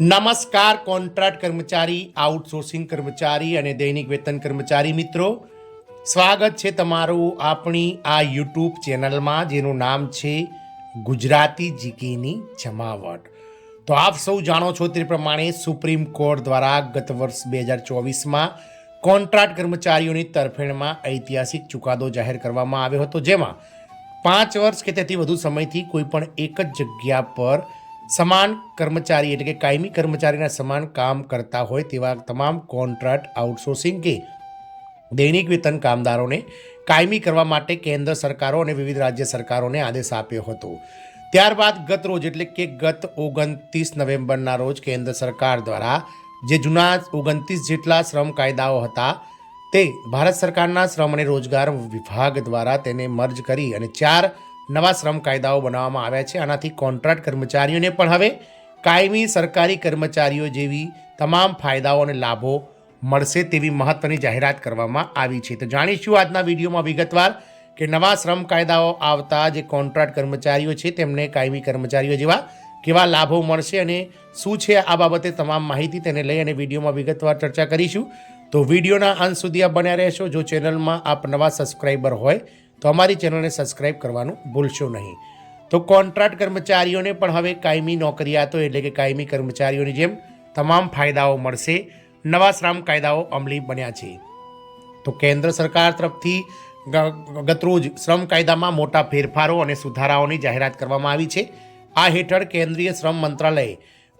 નમસ્કાર કોન્ટ્રાક્ટ કર્મચારી, આઉટસોર્સિંગ કર્મચારી અને દૈનિક વેતન કર્મચારી મિત્રો, સ્વાગત છે તમારું આપણી આ યુટ્યુબ ચેનલમાં જેનું નામ છે ગુજરાતી જીકેની જમાવટ. તો આપ સૌ જાણો છો તે પ્રમાણે સુપ્રીમ કોર્ટ દ્વારા ગત વર્ષ 2024માં કોન્ટ્રાક્ટ કર્મચારીઓની તરફેણમાં ઐતિહાસિક ચુકાદો જાહેર કરવામાં આવ્યો હતો, જેમાં 5 વર્ષ કે તેથી વધુ સમયથી કોઈપણ એક જ જગ્યા પર સમાન કર્મચારી એટલે કે કાયમી કર્મચારીના સમાન કામ કરતા હોય તેવા તમામ કોન્ટ્રાક્ટ, આઉટસોર્સિંગ કે દૈનિક વેતન કામદારોને કાયમી કરવા માટે કેન્દ્ર સરકારો અને વિવિધ રાજ્ય સરકારોને આદેશ આપ્યો હતો. ત્યારબાદ ગત રોજ એટલે કે ગત 29 નવેમ્બરના રોજ કેન્દ્ર સરકાર દ્વારા જે જૂના 29 જેટલા શ્રમ કાયદાઓ હતા તે ભારત સરકારના શ્રમ અને રોજગાર વિભાગ દ્વારા તેને મર્જ કરી અને 4 નવા શ્રમ કાયદાઓ બનાવવામાં આવ્યા છે. આનાથી કોન્ટ્રાક્ટ કર્મચારીઓને પણ હવે કાયમી સરકારી કર્મચારીઓ જેવી તમામ ફાયદાઓ અને લાભો મળશે તેવી મહત્વની જાહેરાત કરવામાં આવી છે. તો જાણીશું આજના વિડીયોમાં વિગતવાર કે નવા શ્રમ કાયદાઓ આવતા જે કોન્ટ્રાક્ટ કર્મચારીઓ છે તેમને કાયમી કર્મચારીઓ જેવા કેવા લાભો મળશે અને શું છે આ બાબતે તમામ માહિતી તેને લઈ અને વિડીયોમાં વિગતવાર ચર્ચા કરીશું. તો વિડીયોના અંત સુધી આપ બન્યા રહેશો. જો ચેનલમાં આપ નવા સબસ્ક્રાઈબર હોય તો અમારી ચેનલને સબસ્ક્રાઈબ કરવાનું ભૂલશો નહીં. તો કોન્ટ્રાક્ટ કર્મચારીઓને પણ હવે કાયમી નોકરિયાતો એટલે કે કાયમી કર્મચારીઓની જેમ તમામ ફાયદાઓ મળશે. નવા શ્રમ કાયદાઓ અમલી બન્યા છે. તો કેન્દ્ર સરકાર તરફથી ગતરોજ શ્રમ કાયદામાં મોટા ફેરફારો અને સુધારાઓની જાહેરાત કરવામાં આવી છે. આ હેઠળ કેન્દ્રીય શ્રમ મંત્રાલયે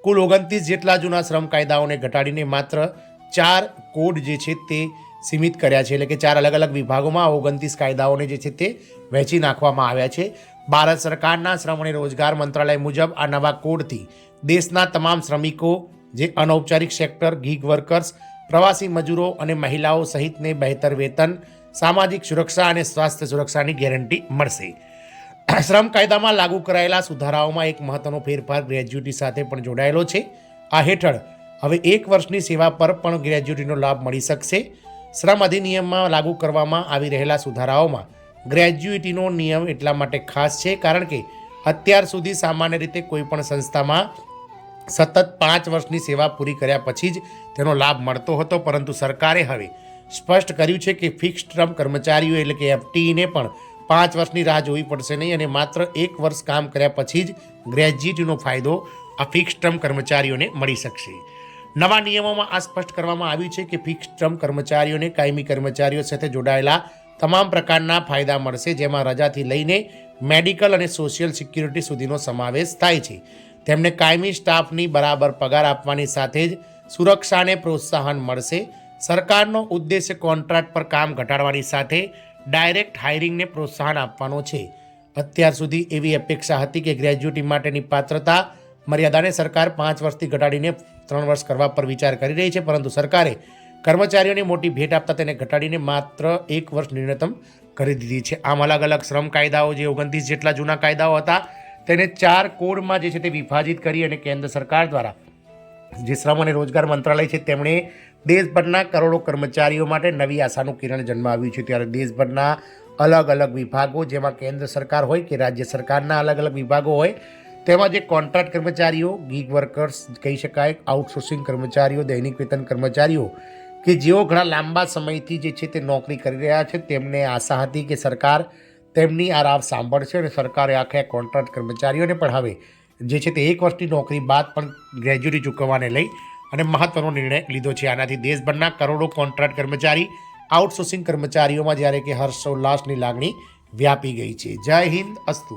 કુલ 29 જેટલા જૂના શ્રમ કાયદાઓને ઘટાડીને માત્ર 4 કોડ જે છે તે સીમિત કર્યા છે. એટલે કે 4 અલગ અલગ વિભાગોમાં 29 કાયદાઓને જે છે તે વહેંચી નાખવામાં આવ્યા છે. ભારત સરકારના શ્રમ અને રોજગાર મંત્રાલય મુજબ આ નવા કોડથી દેશના તમામ શ્રમિકો, જે અનૌપચારિક સેક્ટર, ગીગ વર્કર્સ, પ્રવાસી મજૂરો અને મહિલાઓ સહિતને બહેતર વેતન, સામાજિક સુરક્ષા અને સ્વાસ્થ્ય સુરક્ષાની ગેરંટી મળશે. શ્રમ કાયદામાં લાગુ કરાયેલા સુધારાઓમાં એક મહત્વનો ફેરફાર ગ્રેજ્યુટી સાથે પણ જોડાયેલો છે. આ હેઠળ હવે 1 વર્ષની સેવા પર પણ ગ્રેજ્યુટીનો લાભ મળી શકશે. શ્રમ અધિનિયમમાં લાગુ કરવામાં આવી રહેલા સુધારાઓમાં ગ્રેજ્યુટીનો નિયમ એટલા માટે ખાસ છે કારણ કે અત્યાર સુધી સામાન્ય રીતે કોઈપણ સંસ્થામાં સતત 5 વર્ષની સેવા પૂરી કર્યા પછી જ તેનો લાભ મળતો હતો, પરંતુ સરકારે હવે સ્પષ્ટ કર્યું છે કે ફિક્સ્ડ ટર્મ કર્મચારીઓ એટલે કે એફટીઈને પણ 5 વર્ષની રાહ જોવી પડશે નહીં અને માત્ર 1 વર્ષ કામ કર્યા પછી જ ગ્રેજ્યુટીનો ફાયદો આ ફિક્સ્ડ ટર્મ કર્મચારીઓને મળી શકશે. નવા નિયમોમાં આ સ્પષ્ટ કરવામાં આવ્યું છે કે ફિક્સ્ડ ટર્મ કર્મચારીઓને કાયમી કર્મચારીઓ સાથે જોડાયેલા તમામ પ્રકારના ફાયદા મળશે, જેમાં રજાથી લઈને મેડિકલ અને સોશિયલ સિક્યુરિટી સુધીનો સમાવેશ થાય છે. તેમને કાયમી સ્ટાફની બરાબર પગાર આપવાની સાથે જ સુરક્ષાને પ્રોત્સાહન મળશે. સરકારનો ઉદ્દેશ્ય કોન્ટ્રાક્ટ પર કામ ઘટાડવાની સાથે ડાયરેક્ટ હાયરિંગને પ્રોત્સાહન આપવાનો છે. અત્યાર સુધી એવી અપેક્ષા હતી કે ગ્રેજ્યુટી માટેની પાત્રતા મર્યાદાને સરકાર 5 વર્ષથી ઘટાડીને 3 વર્ષ કરવા પર વિચાર કરી રહી છે, પરંતુ સરકારે કર્મચારીઓને મોટી ભેટ આપતા તેને ઘટાડીને માત્ર 1 વર્ષ ન્યૂનતમ કરી દીધી છે. આમ અલગ અલગ શ્રમ કાયદાઓ જે 29 જેટલા જૂના કાયદાઓ હતા તેને 4 કોડમાં જે છે તે વિભાજિત કરી અને કેન્દ્ર સરકાર દ્વારા જે શ્રમ અને રોજગાર મંત્રાલય છે તેમણે દેશભરના કરોડો કર્મચારીઓ માટે નવી આશાનું કિરણ જન્માવ્યું છે. ત્યારે દેશભરના અલગ અલગ વિભાગો, જેમાં કેન્દ્ર સરકાર હોય કે રાજ્ય સરકારના અલગ અલગ વિભાગો હોય, તેમાં જે કોન્ટ્રાક્ટ કર્મચારીઓ, ગીગ વર્કર્સ કહી શકાય, આઉટસોર્સિંગ કર્મચારીઓ, દૈનિક વેતન કર્મચારીઓ કે જેઓ ઘણા લાંબા સમયથી જે છે તે નોકરી કરી રહ્યા છે, તેમને આશા હતી કે સરકાર તેમની આ રાવ સાંભળશે અને સરકારે આખા કોન્ટ્રાક્ટ કર્મચારીઓને પણ હવે જે છે તે 1 વર્ષની નોકરી બાદ પણ ગ્રેજ્યુટી ચૂકવવાને લઈ અને મહત્વનો નિર્ણય લીધો છે. આનાથી દેશભરના કરોડો કોન્ટ્રાક્ટ કર્મચારી, આઉટસોર્સિંગ કર્મચારીઓમાં જ્યારે કે હર્ષોલ્લાસની લાગણી વ્યાપી ગઈ છે. જય હિન્દ, અસ્તુ.